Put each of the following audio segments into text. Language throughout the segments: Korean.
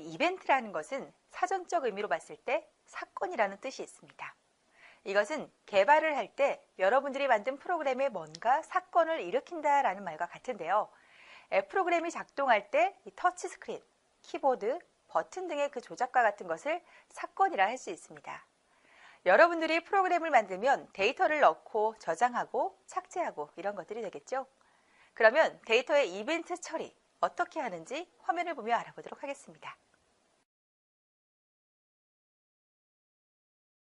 이 이벤트라는 것은 사전적 의미로 봤을 때 사건이라는 뜻이 있습니다. 이것은 개발을 할 때 여러분들이 만든 프로그램에 뭔가 사건을 일으킨다라는 말과 같은데요. 프로그램이 작동할 때 이 터치스크린, 키보드, 버튼 등의 그 조작과 같은 것을 사건이라 할 수 있습니다. 여러분들이 프로그램을 만들면 데이터를 넣고 저장하고 삭제하고 이런 것들이 되겠죠. 그러면 데이터의 이벤트 처리 어떻게 하는지 화면을 보며 알아보도록 하겠습니다.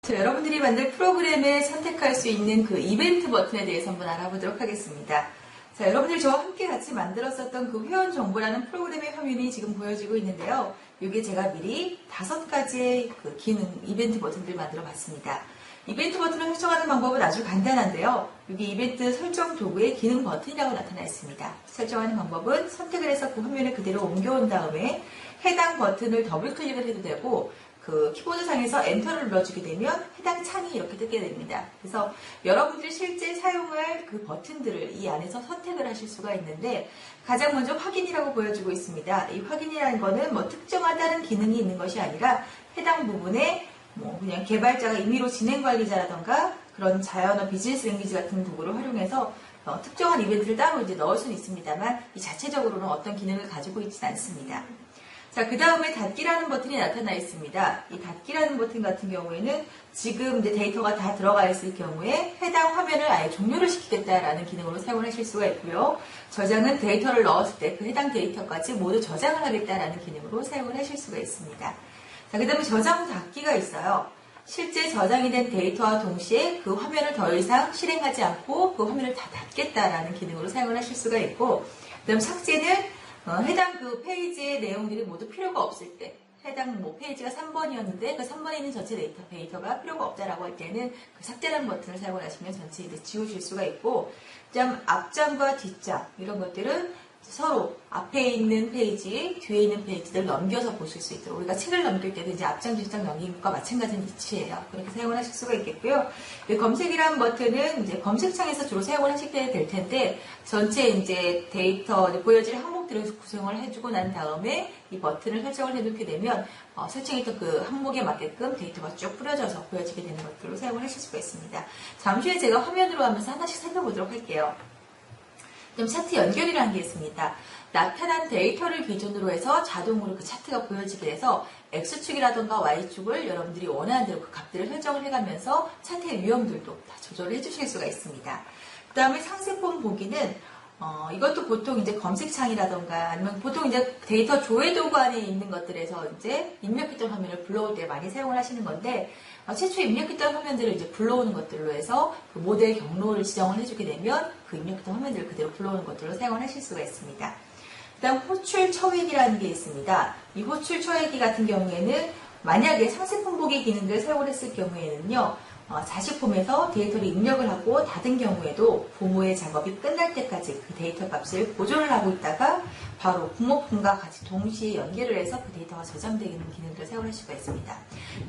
여러분들이 만들 프로그램에 선택할 수 있는 그 이벤트 버튼에 대해서 한번 알아보도록 하겠습니다. 자, 여러분들 저와 함께 같이 만들었었던 그 회원 정보라는 프로그램의 화면이 지금 보여지고 있는데요. 이게 제가 미리 5가지의 그 기능, 이벤트 버튼들을 만들어 봤습니다. 이벤트 버튼을 설정하는 방법은 아주 간단한데요. 여기 이벤트 설정 도구의 기능 버튼이라고 나타나 있습니다. 설정하는 방법은 선택을 해서 그 화면에 그대로 옮겨온 다음에 해당 버튼을 더블 클릭을 해도 되고 그 키보드상에서 엔터를 눌러주게 되면 해당 창이 이렇게 뜨게 됩니다. 그래서 여러분들이 실제 사용할 그 버튼들을 이 안에서 선택을 하실 수가 있는데 가장 먼저 확인이라고 보여주고 있습니다. 이 확인이라는 거는 뭐 특정하다는 기능이 있는 것이 아니라 해당 부분에 뭐 그냥 개발자가 임의로 진행 관리자라던가 그런 자연어 비즈니스 랭귀지 같은 도구를 활용해서 특정한 이벤트를 따로 이제 넣을 수는 있습니다만 이 자체적으로는 어떤 기능을 가지고 있지는 않습니다. 자, 그 다음에 닫기라는 버튼이 나타나 있습니다. 이 닫기라는 버튼 같은 경우에는 지금 이제 데이터가 다 들어가 있을 경우에 해당 화면을 아예 종료를 시키겠다라는 기능으로 사용을 하실 수가 있고요. 저장은 데이터를 넣었을 때 그 해당 데이터까지 모두 저장을 하겠다라는 기능으로 사용을 하실 수가 있습니다. 자, 그 다음에 저장 닫기가 있어요. 실제 저장이 된 데이터와 동시에 그 화면을 더 이상 실행하지 않고 그 화면을 다 닫겠다라는 기능으로 사용을 하실 수가 있고, 그 다음 삭제는 해당 그 페이지의 내용들이 모두 필요가 없을 때, 해당 뭐 페이지가 3번이었는데 그 3번에 있는 전체 데이터가 필요가 없다라고 할 때는 그 삭제라는 버튼을 사용을 하시면 전체 이제 지우실 수가 있고, 그다음 앞장과 뒷장 이런 것들은 서로 앞에 있는 페이지, 뒤에 있는 페이지를 넘겨서 보실 수 있도록 우리가 책을 넘길 때도 이제 앞장, 뒷장 넘기는 것과 마찬가지인 위치예요. 그렇게 사용을 하실 수가 있겠고요. 검색이라는 버튼은 이제 검색창에서 주로 사용을 하시게 될 텐데 전체 이제 데이터 보여질 항목들을 구성을 해주고 난 다음에 이 버튼을 설정을 해놓게 되면 설정했던 그 항목에 맞게끔 데이터가 쭉 뿌려져서 보여지게 되는 것들로 사용을 하실 수가 있습니다. 잠시 후에 제가 화면으로 하면서 하나씩 살펴보도록 할게요. 그럼 차트 연결이라는 게 있습니다. 나타난 데이터를 기준으로 해서 자동으로 그 차트가 보여지게 해서 X축이라던가 Y축을 여러분들이 원하는 대로 그 값들을 설정을 해가면서 차트의 유형들도 다 조절을 해주실 수가 있습니다. 그 다음에 상세폰 보기는 이것도 보통 이제 검색창이라던가 아니면 보통 이제 데이터 조회 도구 안에 있는 것들에서 이제 입력했던 화면을 불러올 때 많이 사용을 하시는 건데 최초 입력했던 화면들을 이제 불러오는 것들로 해서 그 모델 경로를 지정을 해주게 되면 그 입력했던 화면들을 그대로 불러오는 것들로 사용을 하실 수가 있습니다. 그 다음 호출 처획이라는 게 있습니다. 이 호출 처획이 같은 경우에는 만약에 상세폰 보기 기능을 사용을 했을 경우에는요. 자식폼에서 데이터를 입력을 하고 닫은 경우에도 부모의 작업이 끝날 때까지 그 데이터 값을 보존을 하고 있다가 바로 부모품과 같이 동시에 연결을 해서 그 데이터가 저장되는 기능들을 사용할 수가 있습니다.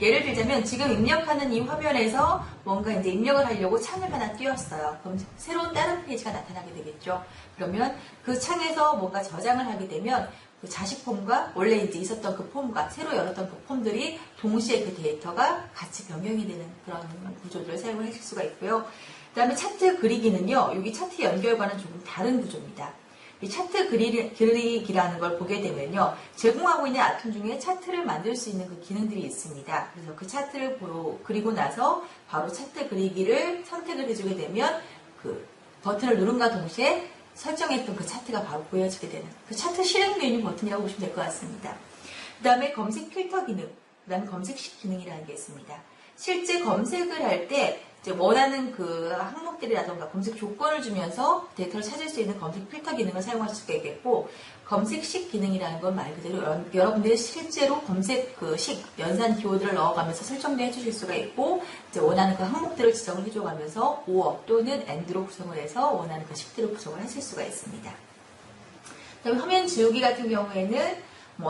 예를 들자면 지금 입력하는 이 화면에서 뭔가 이제 입력을 하려고 창을 하나 띄웠어요. 그럼 새로운 다른 페이지가 나타나게 되겠죠. 그러면 그 창에서 뭔가 저장을 하게 되면 그 자식 폼과 원래 이제 있었던 그 폼과 새로 열었던 그 폼들이 동시에 그 데이터가 같이 변경이 되는 그런 구조들을 사용을 하실 수가 있고요. 그 다음에 차트 그리기는요. 여기 차트 연결과는 조금 다른 구조입니다. 이 차트 그리기라는 걸 보게 되면요. 제공하고 있는 아톰 중에 차트를 만들 수 있는 그 기능들이 있습니다. 그래서 그 차트를 그리고 나서 바로 차트 그리기를 선택을 해주게 되면 그 버튼을 누른과 동시에 설정했던 그 차트가 바로 보여지게 되는 그 차트 실행 메뉴 버튼이라고 보시면 될 것 같습니다. 그 다음에 검색 필터 기능, 그 다음에 검색식 기능이라는 게 있습니다. 실제 검색을 할 때 원하는 그 항목들이라던가 검색 조건을 주면서 데이터를 찾을 수 있는 검색 필터 기능을 사용할 수가 있겠고, 검색식 기능이라는 건 말 그대로 여러분들이 실제로 검색 그 연산 키워드를 넣어가면서 설정도 해주실 수가 있고, 이제 원하는 그 항목들을 지정을 해줘가면서 or 또는 and로 구성을 해서 원하는 그 식들을 구성을 하실 수가 있습니다. 그다음에 화면 지우기 같은 경우에는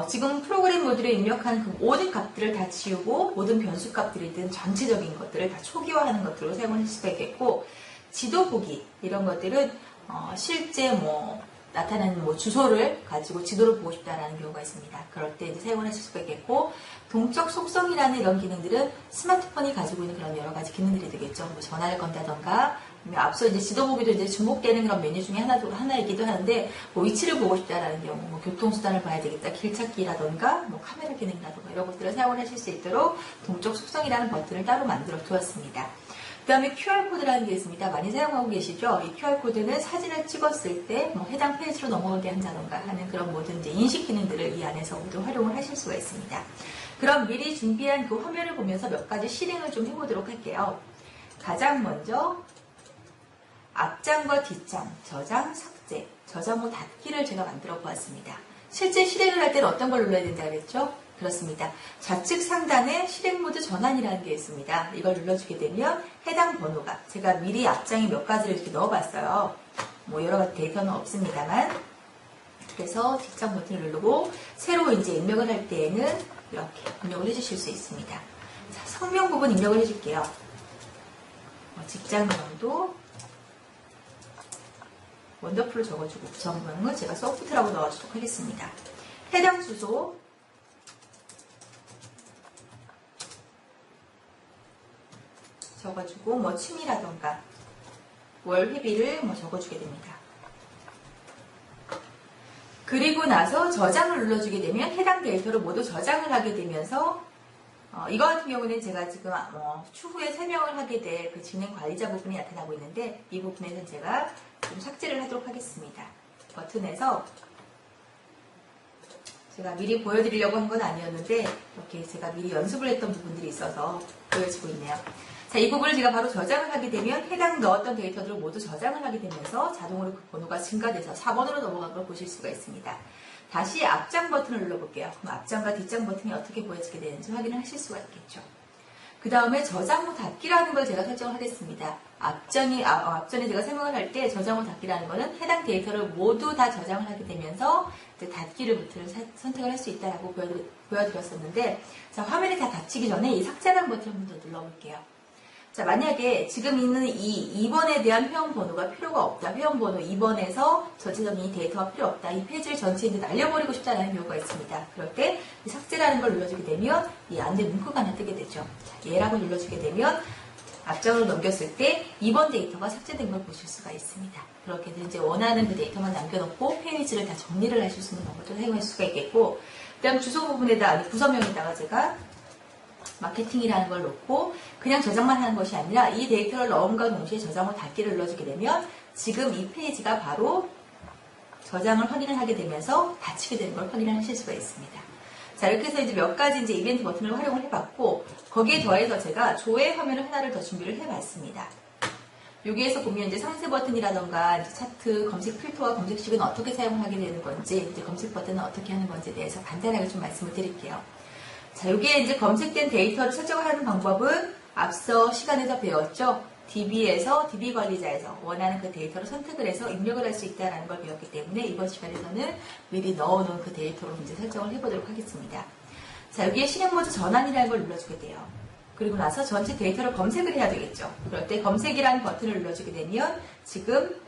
지금 프로그램 모듈에 입력한 그 모든 값들을 다 지우고 모든 변수 값들이든 전체적인 것들을 다 초기화하는 것들로 사용을 할 수가 있겠고, 지도 보기 이런 것들은 실제 나타나는 뭐 주소를 가지고 지도를 보고 싶다라는 경우가 있습니다. 그럴 때 이제 사용을 하실 수가 있겠고, 동적 속성이라는 이런 기능들은 스마트폰이 가지고 있는 그런 여러 가지 기능들이 되겠죠. 뭐 전화를 건다던가, 아니면 앞서 이제 지도 보기도 이제 주목되는 그런 메뉴 중에 하나이기도 하는데, 뭐 위치를 보고 싶다라는 경우, 뭐 교통수단을 봐야 되겠다, 길찾기라던가, 뭐 카메라 기능이라던가 이런 것들을 사용을 하실 수 있도록 동적 속성이라는 버튼을 따로 만들어 두었습니다. 그 다음에 QR코드라는 게 있습니다. 많이 사용하고 계시죠? 이 QR코드는 사진을 찍었을 때 뭐 해당 페이지로 넘어가게 한다던가 하는 그런 모든 이제 인식 기능들을 이 안에서 모두 활용을 하실 수가 있습니다. 그럼 미리 준비한 그 화면을 보면서 몇 가지 실행을 좀 해보도록 할게요. 가장 먼저 앞장과 뒷장, 저장, 삭제, 저장 후 닫기를 제가 만들어 보았습니다. 실제 실행을 할 때는 어떤 걸 눌러야 된다 그랬죠? 그렇습니다. 좌측 상단에 실행 모드 전환이라는 게 있습니다. 이걸 눌러주게 되면 해당 번호가, 제가 미리 앞장에 몇 가지를 이렇게 넣어봤어요. 뭐 여러 가지 데이터는 없습니다만, 그래서 뒷장 버튼을 누르고 새로 이제 입력을 할 때에는 이렇게 입력을 해주실 수 있습니다. 자, 성명 부분 입력을 해줄게요. 직장명도 원더풀로 적어주고 부정명은 제가 소프트라고 넣어주도록 하겠습니다. 해당 주소 적어주고 뭐 취미라던가 월 회비를 뭐 적어주게 됩니다. 그리고 나서 저장을 눌러주게 되면 해당 데이터를 모두 저장을 하게 되면서 이거 같은 경우는 제가 지금 추후에 설명을 하게 될 그 진행 관리자 부분이 나타나고 있는데 이 부분에서는 제가 좀 삭제를 하도록 하겠습니다. 버튼에서 제가 미리 보여드리려고 한 건 아니었는데 이렇게 제가 미리 연습을 했던 부분들이 있어서 보여지고 있네요. 자, 이 부분을 제가 바로 저장을 하게 되면 해당 넣었던 데이터들을 모두 저장을 하게 되면서 자동으로 그 번호가 증가돼서 4번으로 넘어간 걸 보실 수가 있습니다. 다시 앞장 버튼을 눌러볼게요. 그럼 앞장과 뒷장 버튼이 어떻게 보여지게 되는지 확인을 하실 수가 있겠죠. 그 다음에 저장 후 닫기라는 걸 제가 설정을 하겠습니다. 앞전에 제가 설명을 할 때 저장 후 닫기라는 거는 해당 데이터를 모두 다 저장을 하게 되면서 이제 닫기를 버튼을 선택을 할 수 있다라고 보여드렸었는데, 자, 화면이 다 닫히기 전에 이 삭제라는 버튼을 한 번 더 눌러볼게요. 자, 만약에 지금 있는 이 2번에 대한 회원번호가 필요가 없다. 회원번호 2번에서 전체적인 이 데이터가 필요 없다. 이 페이지를 전체에 날려버리고 싶다는 경우가 있습니다. 그럴 때 이 삭제라는 걸 눌러주게 되면 이 안에 문구가 하나 뜨게 되죠. 자, 얘라고 눌러주게 되면 앞장으로 넘겼을 때 2번 데이터가 삭제된 걸 보실 수가 있습니다. 그렇게 해서 이제 원하는 그 데이터만 남겨놓고 페이지를 다 정리를 하실 수 있는 방법도 사용할 수가 있겠고, 그 다음 주소 부분에다, 구성명에다가 제가 마케팅이라는 걸 놓고 그냥 저장만 하는 것이 아니라 이 데이터를 넣음과 동시에 저장 후 닫기를 눌러주게 되면 지금 이 페이지가 바로 저장을 확인을 하게 되면서 닫히게 되는 걸 확인을 하실 수가 있습니다. 자, 이렇게 해서 이제 몇 가지 이제 이벤트 버튼을 활용을 해봤고, 거기에 더해서 제가 조회 화면을 하나를 더 준비를 해봤습니다. 여기에서 보면 이제 상세 버튼이라던가 이제 차트, 검색 필터와 검색식은 어떻게 사용을 하게 되는 건지, 이제 검색 버튼은 어떻게 하는 건지에 대해서 간단하게 좀 말씀을 드릴게요. 자, 여기에 이제 검색된 데이터를 설정하는 방법은 앞서 시간에서 배웠죠. DB 관리자에서 원하는 그 데이터를 선택을 해서 입력을 할 수 있다는 걸 배웠기 때문에 이번 시간에서는 미리 넣어놓은 그 데이터로 이제 설정을 해보도록 하겠습니다. 자, 여기에 실행 모드 전환이라는 걸 눌러주게 돼요. 그리고 나서 전체 데이터를 검색을 해야 되겠죠. 그럴 때 검색이라는 버튼을 눌러주게 되면 지금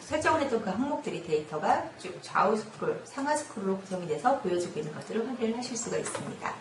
설정을 했던 그 항목들이 데이터가 쭉 좌우 스크롤, 상하 스크롤로 구성이 돼서 보여지고 있는 것들을 확인을 하실 수가 있습니다.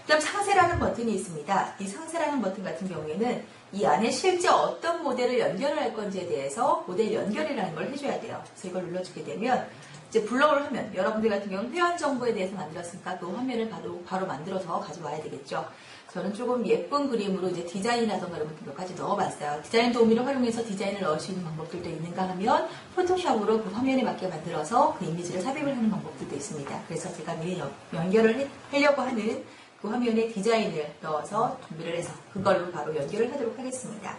그 다음 상세라는 버튼이 있습니다. 이 상세라는 버튼 같은 경우에는 이 안에 실제 어떤 모델을 연결을 할 건지에 대해서 모델 연결이라는 걸 해줘야 돼요. 그래서 이걸 눌러주게 되면 이제 블럭을 하면 여러분들 같은 경우는 회원 정보에 대해서 만들었으니까 그 화면을 바로 만들어서 가져와야 되겠죠. 저는 조금 예쁜 그림으로 이제 디자인이라던가 이런 몇 가지 넣어봤어요. 디자인 도우미를 활용해서 디자인을 넣을 수 있는 방법들도 있는가 하면 포토샵으로 그 화면에 맞게 만들어서 그 이미지를 삽입을 하는 방법들도 있습니다. 그래서 제가 미리 연결을 하려고 하는 그 화면에 디자인을 넣어서 준비를 해서 그걸로 바로 연결을 하도록 하겠습니다.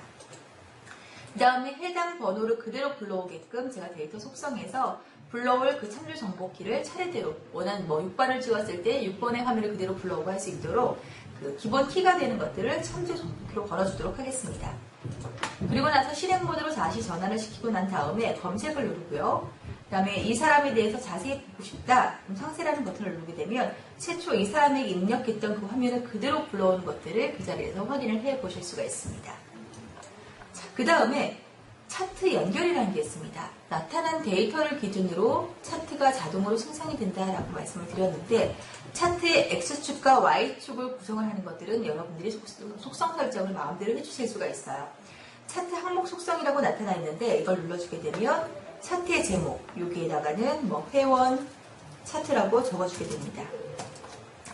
그 다음에 해당 번호를 그대로 불러오게끔 제가 데이터 속성에서 불러올 그 참조 정보키를 차례대로 원하는 6번을 찍었을 때 6번의 화면을 그대로 불러오고 할 수 있도록 그 기본 키가 되는 것들을 참조 정보키로 걸어주도록 하겠습니다. 그리고 나서 실행 모드로 다시 전환을 시키고 난 다음에 검색을 누르고요. 그 다음에 이 사람에 대해서 자세히 보고 싶다. 그럼 상세라는 버튼을 누르게 되면 최초 이 사람에게 입력했던 그 화면을 그대로 불러오는 것들을 그 자리에서 확인을 해 보실 수가 있습니다. 자, 그 다음에 차트 연결이라는 게 있습니다. 나타난 데이터를 기준으로 차트가 자동으로 생성이 된다라고 말씀을 드렸는데 차트의 X축과 Y축을 구성을 하는 것들은 여러분들이 속성 설정을 마음대로 해주실 수가 있어요. 차트 항목 속성이라고 나타나 있는데 이걸 눌러주게 되면 차트의 제목, 여기에다가는 뭐 회원 차트라고 적어주게 됩니다.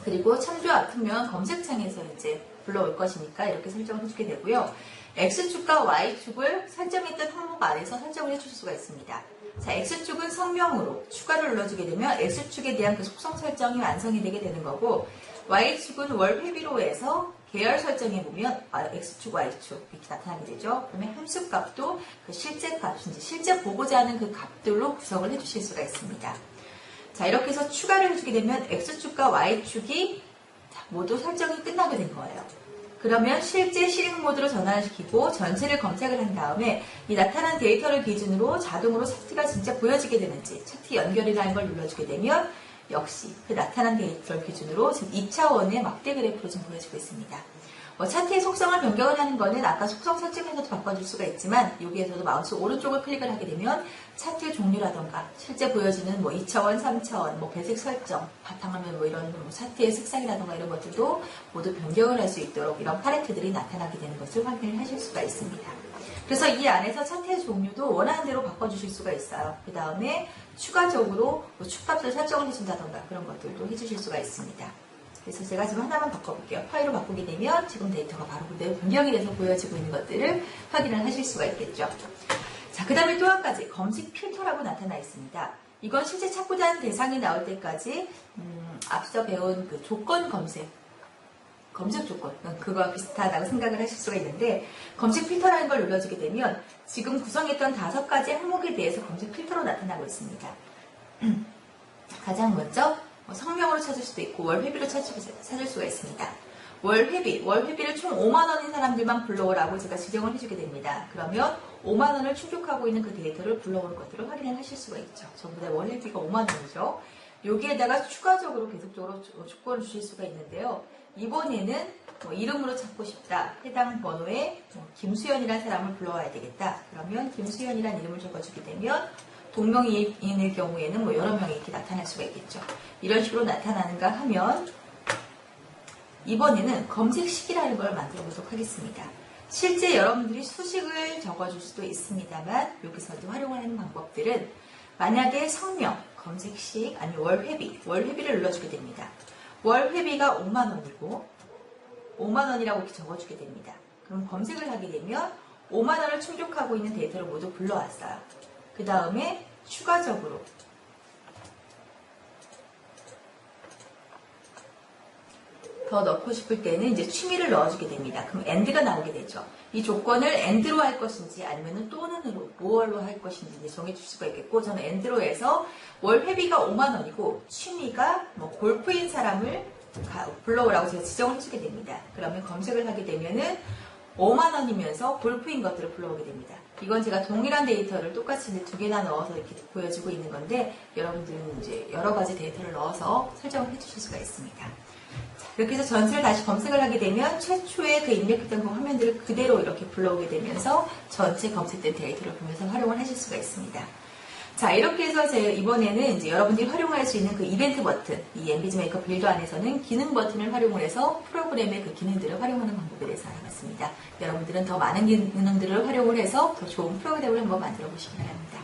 그리고 참조 아프면 검색창에서 이제 불러올 것이니까 이렇게 설정을 해주게 되고요. X축과 Y축을 설정했던 항목 안에서 설정을 해줄 수가 있습니다. 자, X축은 성명으로 추가를 눌러주게 되면 X축에 대한 그 속성 설정이 완성이 되게 되는 거고 Y축은 월 회비로 해서 계열 설정해 보면 X축, Y축 이렇게 나타나게 되죠. 그러면 함수 값도 그 실제 값인지 실제 보고자 하는 그 값들로 구성을 해주실 수가 있습니다. 자, 이렇게 해서 추가를 해주게 되면 X축과 Y축이 모두 설정이 끝나게 된 거예요. 그러면 실제 실행 모드로 전환을 시키고 전체를 검색을 한 다음에 이 나타난 데이터를 기준으로 자동으로 차트가 진짜 보여지게 되는지 차트 연결이라는 걸 눌러주게 되면 역시 그 나타난 데이터를 기준으로 지금 2차원의 막대 그래프로 지금 보여지고 있습니다. 차트의 속성을 변경을 하는 거는 아까 속성 설정에서도 바꿔줄 수가 있지만 여기에서도 마우스 오른쪽을 클릭을 하게 되면 차트의 종류라던가 실제 보여지는 뭐 2차원, 3차원, 뭐 배색 설정, 바탕화면 뭐 이런 차트의 색상이라던가 이런 것들도 모두 변경을 할 수 있도록 이런 팔레트들이 나타나게 되는 것을 확인을 하실 수가 있습니다. 그래서 이 안에서 차트의 종류도 원하는 대로 바꿔주실 수가 있어요. 그 다음에 추가적으로 뭐 축값을 설정을 해준다던가 그런 것들도 해주실 수가 있습니다. 그래서 제가 지금 하나만 바꿔볼게요. 파일로 바꾸게 되면 지금 데이터가 바로 그대로 변경이 돼서 보여지고 있는 것들을 확인을 하실 수가 있겠죠. 자, 그 다음에 또 한 가지 검색 필터라고 나타나 있습니다. 이건 실제 찾고자 하는 대상이 나올 때까지 앞서 배운 그 조건 검색 조건 그거와 비슷하다고 생각을 하실 수가 있는데 검색 필터라는 걸 눌러주게 되면 지금 구성했던 5가지 항목에 대해서 검색 필터로 나타나고 있습니다. 가장 먼저 성명으로 찾을 수도 있고 월회비로 찾을 수가 있습니다. 월회비를 총 5만원인 사람들만 불러오라고 제가 지정을 해주게 됩니다. 그러면 5만원을 충족하고 있는 그 데이터를 불러오는 것들을 확인을 하실 수가 있죠. 전부 다 월회비가 5만원이죠. 여기에다가 추가적으로 계속적으로 조건을 주실 수가 있는데요. 이번에는 이름으로 찾고 싶다. 해당 번호에 김수연이라는 사람을 불러와야 되겠다. 그러면 김수연이라는 이름을 적어주게 되면 동명이인일 경우에는 여러 명이 이렇게 나타날 수가 있겠죠. 이런 식으로 나타나는가 하면 이번에는 검색식이라는 걸 만들어 보도록 하겠습니다. 실제 여러분들이 수식을 적어줄 수도 있습니다만 여기서도 활용을 하는 방법들은 만약에 성명, 검색식, 아니면 월회비를 눌러주게 됩니다. 월회비가 5만원이고 5만원이라고 이렇게 적어주게 됩니다. 그럼 검색을 하게 되면 5만원을 충족하고 있는 데이터를 모두 불러왔어요. 그 다음에 추가적으로 더 넣고 싶을 때는 이제 취미를 넣어주게 됩니다. 그럼 AND가 나오게 되죠. 이 조건을 AND로 할 것인지 아니면 또는으로, 무얼로 할 것인지 이제 정해줄 수가 있겠고 저는 AND로 해서 월 회비가 5만원이고 취미가 골프인 사람을 불러오라고 제가 지정을 해주게 됩니다. 그러면 검색을 하게 되면은 5만원이면서 골프인 것들을 불러오게 됩니다. 이건 제가 동일한 데이터를 똑같이 이제 2개나 넣어서 이렇게 보여주고 있는 건데 여러분들은 이제 여러 가지 데이터를 넣어서 설정을 해주실 수가 있습니다. 이렇게 해서 전체를 다시 검색을 하게 되면 최초에 그 입력했던 그 화면들을 그대로 이렇게 불러오게 되면서 전체 검색된 데이터를 보면서 활용을 하실 수가 있습니다. 자, 이렇게 해서 이번에는 이제 여러분들이 활용할 수 있는 그 이벤트 버튼, 이 엠비지 메이커 빌더 안에서는 기능 버튼을 활용을 해서 프로그램의 그 기능들을 활용하는 방법에 대해서 알아봤습니다. 여러분들은 더 많은 기능들을 활용을 해서 더 좋은 프로그램을 한번 만들어 보시기 바랍니다.